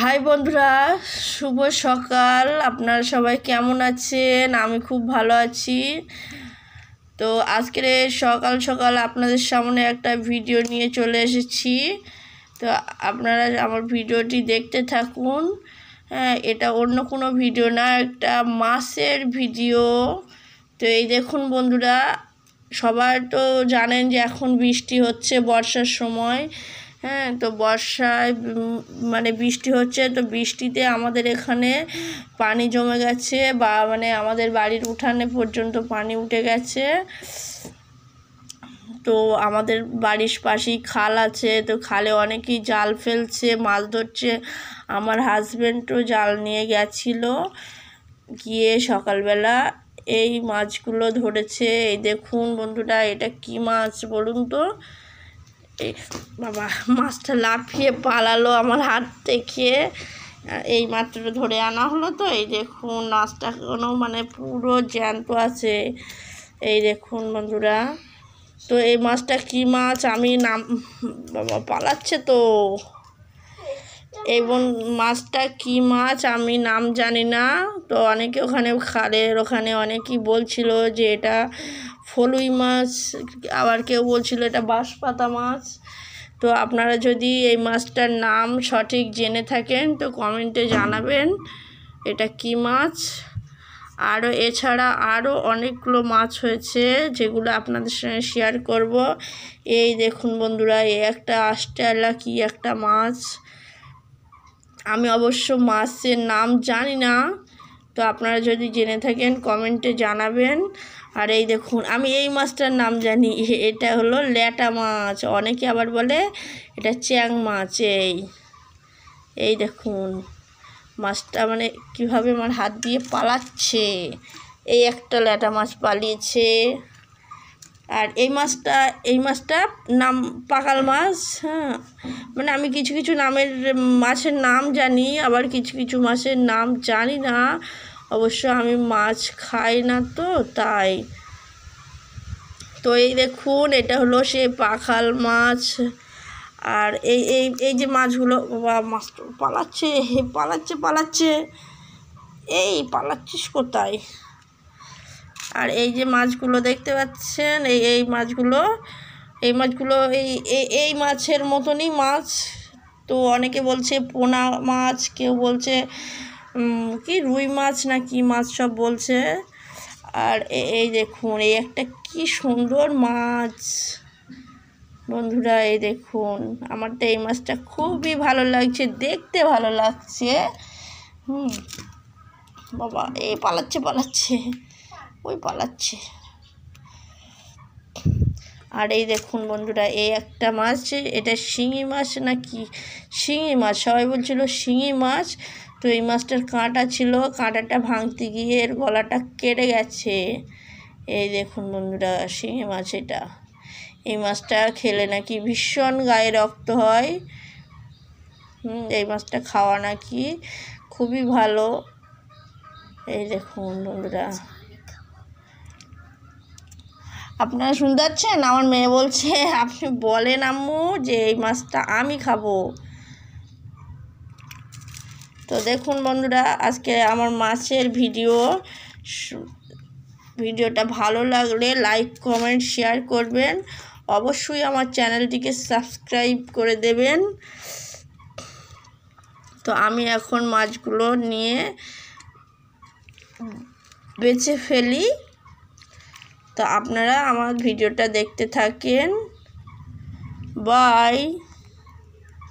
High বন্ধুরা, শুভ সকাল। আপনারা সবাই কেমন আছেন? আমি খুব ভালো আছি। তো আজকের সকাল সকাল আপনাদের সামনে একটা ভিডিও নিয়ে চলে এসেছি। তো আপনারা আমার ভিডিওটি দেখতে থাকুন। এটা অন্য কোনো ভিডিও না, একটা মাছের ভিডিও। তো এই দেখুন বন্ধুরা, সবাই তো জানেন যে এখন বৃষ্টি হচ্ছে, বর্ষার সময়। তো বর্ষায় মানে বৃষ্টি হচ্ছে, তো বৃষ্টিতে আমাদের এখানে পানি জমে গেছে, বা মানে আমাদের বাড়ির উঠানে পর্যন্ত পানি উঠে গেছে। তো আমাদের বাড়ির পাশেই খাল আছে, তো খালে অনেকেই জাল ফেলছে, মাছ ধরছে। আমার হাজব্যান্ডও জাল নিয়ে গেছিলো, গিয়ে সকালবেলা এই মাছগুলো ধরেছে। এই দেখুন বন্ধুরা, এটা কি মাছ বলুন তো? এই বাবা, মাছটা লাফিয়ে পালালো আমার হাত থেকে। এই মাত্র ধরে আনা হলো। তো এই দেখুন, মাছটা কোনো মানে পুরো জ্যান্ত আছে। এই দেখুন বন্ধুরা, তো এই মাছটা কি মাছ আমি নাম, বাবা পালাচ্ছে তো। এই মাছটা কি মাছ আমি নাম জানি না। তো অনেকে ওখানে খালের ওখানে অনেকেই বলছিল যে এটা ফলুই মাছ, আবার কেউ বলছিল এটা বাঁশপাতা মাছ। তো আপনারা যদি এই মাছটার নাম সঠিক জেনে থাকেন তো কমেন্টে জানাবেন এটা কি মাছ। আরও এছাড়া আরও অনেকগুলো মাছ হয়েছে, যেগুলো আপনাদের সঙ্গে শেয়ার করব। এই দেখুন বন্ধুরা, এই একটা আষ্টালা কি একটা মাছ। আমি অবশ্য মাছের নাম জানি না, তো আপনারা যদি জেনে থাকেন কমেন্টে জানাবেন। আর এই দেখুন, আমি এই মাছটার নাম জানি, এটা হলো ল্যাটা মাছ। অনেকে আবার বলে এটা চ্যাং মাছ। এই দেখুন মাছটা মানে কিভাবে আমার হাত দিয়ে পালাচ্ছে। এই একটা ল্যাটা মাছ পালিয়েছে। আর এই মাছটা নাম পাকাল মাছ। মানে আমি কিছু কিছু মাছের নাম জানি, আবার কিছু কিছু মাছের নাম জানি না। অবশ্য আমি মাছ খাই না, তো তাই। তো এই দেখুন, এটা হলো সে পাখাল মাছ। আর এই এই এই যে মাছগুলো, বাবা মাছ পালাচ্ছে পালাচ্ছে পালাচ্ছে, এই পালাচ্ছিস কোথায়? আর এই যে মাছগুলো দেখতে পাচ্ছেন, এই মাছগুলো এই মাছের মতনই মাছ। তো অনেকে বলছে পোনা মাছ, কেউ বলছে কি রুই মাছ না কি মাছ সব বলছে। আর এই দেখুন, এই একটা কি সুন্দর মাছ বন্ধুরা। এই দেখুন, আমার তো এই মাছটা খুবই ভালো লাগছে, দেখতে ভালো লাগছে। বাবা এই পালাচ্ছে ওই পালাচ্ছে। আর এই দেখুন বন্ধুরা, এই একটা মাছ, এটা শিঙি মাছ নাকি শিঙি মাছ, সবাই বলছিল শিঙি মাছ। তো এই মাছটার কাঁটা ছিল, কাঁটাটা ভাঙতে গিয়ে এর গলাটা কেটে গেছে। এই দেখুন বন্ধুরা, শিঙি মাছ এটা। এই মাছটা খেলে নাকি ভীষণ গায়ে রক্ত হয়। এই মাছটা খাওয়া নাকি খুবই ভালো। এই দেখুন বন্ধুরা, আপনারা শুনতে পাচ্ছেন? আমার মেয়ে বলছে আপনি বলেন আম্মু যে এই মাছটা আমি খাবো। তো দেখুন বন্ধুরা, আজকে আমার মাছের ভিডিওটা ভালো লাগলে লাইক কমেন্ট শেয়ার করবেন। অবশ্যই আমার চ্যানেলটিকে সাবস্ক্রাইব করে দেবেন। তো আমি এখন মাছগুলো নিয়ে বেছে ফেলি। তো আপনারা আমার ভিডিওটা দেখতে থাকেন। বাই।